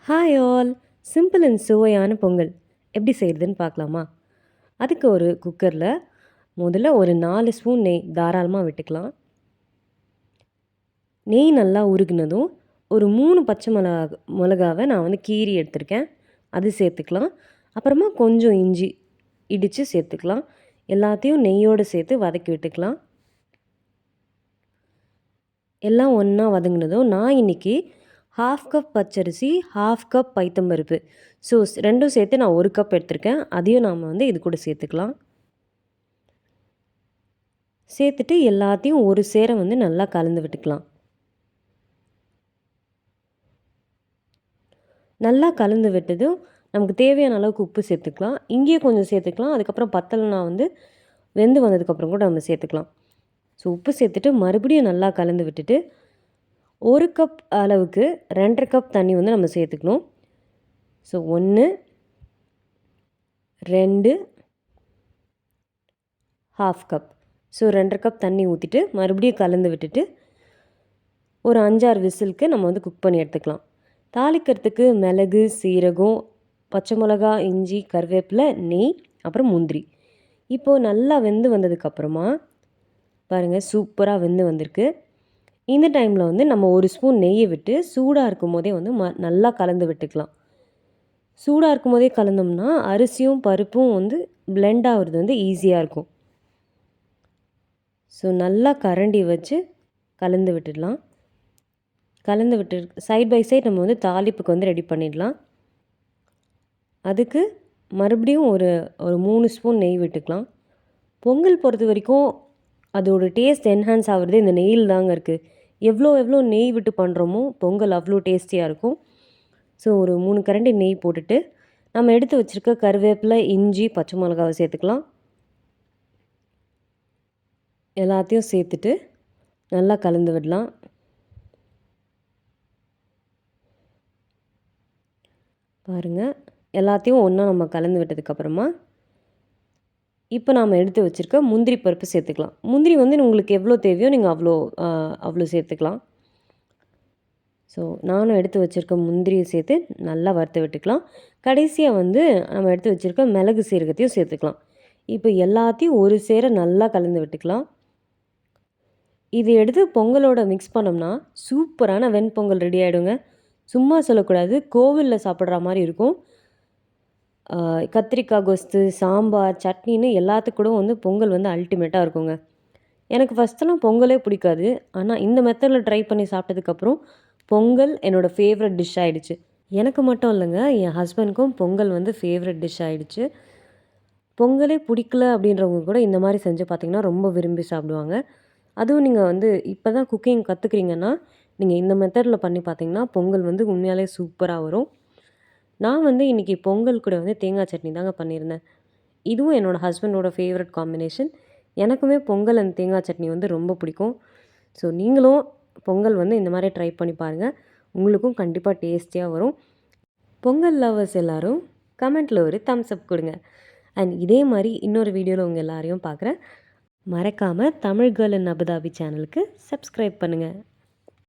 Hi all. Simple and சுவையான பொங்கல் எப்படி செய்கிறதுன்னு பார்க்கலாமா? அதுக்கு ஒரு குக்கரில் முதல்ல ஒரு 4 ஸ்பூன் நெய் தாராளமாக விட்டுக்கலாம். நெய் நல்லா உருகுனதும் ஒரு 3 பச்சை மிளகாவை நான் வந்து கீறி எடுத்திருக்கேன், அது சேர்த்துக்கலாம். அப்புறமா கொஞ்சம் இஞ்சி இடித்து சேர்த்துக்கலாம். எல்லாத்தையும் நெய்யோடு சேர்த்து வதக்கி விட்டுக்கலாம். எல்லாம் ஒன்றா வதங்கினதும் நான் இன்றைக்கி 1/2 கப் பச்சரிசி, 1/2 கப் பைத்தம்பருப்பு, ஸோ ரெண்டும் சேர்த்து நான் 1 கப் எடுத்திருக்கேன். அதையும் நாம் வந்து இது கூட சேர்த்துக்கலாம். சேர்த்துட்டு எல்லாத்தையும் ஒரு சேர வந்து நல்லா கலந்து விட்டுக்கலாம். நல்லா கலந்து விட்டதும் நமக்கு தேவையான அளவுக்கு உப்பு சேர்த்துக்கலாம். இங்கேயே கொஞ்சம் சேர்த்துக்கலாம். அதுக்கப்புறம் பத்தலைனா வந்து வெந்து வந்ததுக்கப்புறம் கூட நம்ம சேர்த்துக்கலாம். ஸோ உப்பு சேர்த்துட்டு மறுபடியும் நல்லா கலந்து விட்டுட்டு 1 கப் அளவுக்கு 2 1/2 கப் தண்ணி வந்து நம்ம சேர்த்துக்கணும். So 1 2 1/2 cup. ஸோ 2 1/2 கப் தண்ணி ஊற்றிட்டு மறுபடியும் கலந்து விட்டுட்டு ஒரு 5-6 விசிலுக்கு நம்ம வந்து குக் பண்ணி எடுத்துக்கலாம். தாளிக்கிறதுக்கு மிளகு, சீரகம், பச்சை மிளகா, இஞ்சி, கருவேப்பிலை, நெய், அப்புறம் முந்திரி. இப்போது நல்லா வெந்து வந்ததுக்கப்புறமா பாருங்கள், சூப்பராக வெந்து வந்திருக்கு. இந்த டைமில் வந்து நம்ம ஒரு ஸ்பூன் நெய்யை விட்டு சூடாக இருக்கும் போதே வந்து நல்லா கலந்து விட்டுக்கலாம். சூடாக இருக்கும் போதே கலந்தோம்னா அரிசியும் பருப்பும் வந்து பிளெண்ட் ஆகிறது வந்து ஈஸியாக இருக்கும். ஸோ நல்லா கரண்டி வச்சு கலந்து விட்டுடலாம். கலந்து விட்டு சைட் பை சைட் நம்ம வந்து தாளிப்புக்கு வந்து ரெடி பண்ணிடலாம். அதுக்கு மறுபடியும் ஒரு 3 ஸ்பூன் நெய் விட்டுக்கலாம். பொங்கல் பொறுத்த வரைக்கும் அதோட டேஸ்ட் என்ஹான்ஸ் ஆகிறது இந்த நெய்யில் தாங்க இருக்குது. எவ்வளோ நெய் விட்டு பண்ணுறோமோ பொங்கல் அவ்வளோ டேஸ்டியாக இருக்கும். ஸோ ஒரு 3 கரண்டி நெய் போட்டுட்டு நம்ம எடுத்து வச்சுருக்க கருவேப்பிலை, இஞ்சி, பச்சை மிளகாவை சேர்த்துக்கலாம். எல்லாத்தையும் சேர்த்துட்டு நல்லா கலந்து விடலாம். பாருங்கள், எல்லாத்தையும் ஒன்றா நம்ம கலந்து விட்டதுக்கப்புறமா இப்போ நாம் எடுத்து வச்சுருக்க முந்திரி பருப்பு சேர்த்துக்கலாம். முந்திரி வந்து உங்களுக்கு எவ்வளோ தேவையோ நீங்கள் அவ்வளோ சேர்த்துக்கலாம். ஸோ நானும் எடுத்து வச்சுருக்க முந்திரியை சேர்த்து நல்லா வறுத்து விட்டுக்கலாம். கடைசியாக வந்து நம்ம எடுத்து வச்சுருக்க மிளகு, சீரகத்தையும் சேர்த்துக்கலாம். இப்போ எல்லாத்தையும் ஒரு சேர நல்லா கலந்து விட்டுக்கலாம். இது எடுத்து பொங்கலோட மிக்ஸ் பண்ணோம்னா சூப்பரான வெண்பொங்கல் ரெடி ஆகிடுங்க. சும்மா சொல்லக்கூடாது, கோவிலில் சாப்பிட்ற மாதிரி இருக்கும். கத்திரிக்காய் கொஸ்து, சாம்பார், சட்னின்னு எல்லாத்துக்கூடும் வந்து பொங்கல் வந்து அல்டிமேட்டாக இருக்குங்க. எனக்கு ஃபஸ்ட்டெல்லாம் பொங்கலே பிடிக்காது. ஆனால் இந்த மெத்தடில் ட்ரை பண்ணி சாப்பிட்டதுக்கப்புறம் பொங்கல் என்னோடய ஃபேவரட் டிஷ் ஆகிடுச்சு. எனக்கு மட்டும் இல்லைங்க, என் ஹஸ்பண்ட்க்கும் பொங்கல் வந்து ஃபேவரட் டிஷ் ஆகிடுச்சு. பொங்கலே பிடிக்கல அப்படின்றவங்க கூட இந்த மாதிரி செஞ்சு பார்த்திங்கன்னா ரொம்ப விரும்பி சாப்பிடுவாங்க. அதுவும் நீங்கள் வந்து இப்போ தான் குக்கிங் கற்றுக்குறீங்கன்னா நீங்கள் இந்த மெத்தடில் பண்ணி பார்த்தீங்கன்னா பொங்கல் வந்து உண்மையாலே சூப்பராக வரும். நான் வந்து இன்றைக்கி பொங்கல் கூட வந்து தேங்காய் சட்னி தாங்க பண்ணியிருந்தேன். இதுவும் என்னோடய ஹஸ்பண்டோட ஃபேவரட் காம்பினேஷன். எனக்குமே பொங்கல் அண்ட் தேங்காய் சட்னி வந்து ரொம்ப பிடிக்கும். ஸோ நீங்களும் பொங்கல் வந்து இந்த மாதிரி ட்ரை பண்ணி பாருங்கள். உங்களுக்கும் கண்டிப்பாக டேஸ்டியாக வரும். பொங்கல் லவர்ஸ் எல்லோரும் கமெண்ட்டில் ஒரு தம்ஸ் அப் கொடுங்க. அண்ட் இதே மாதிரி இன்னொரு வீடியோவில் உங்கள் எல்லாரையும் பார்க்குறேன். மறக்காமல் தமிழ் கேர்ள் இன் அபுதாபி சேனலுக்கு சப்ஸ்கிரைப் பண்ணுங்கள்.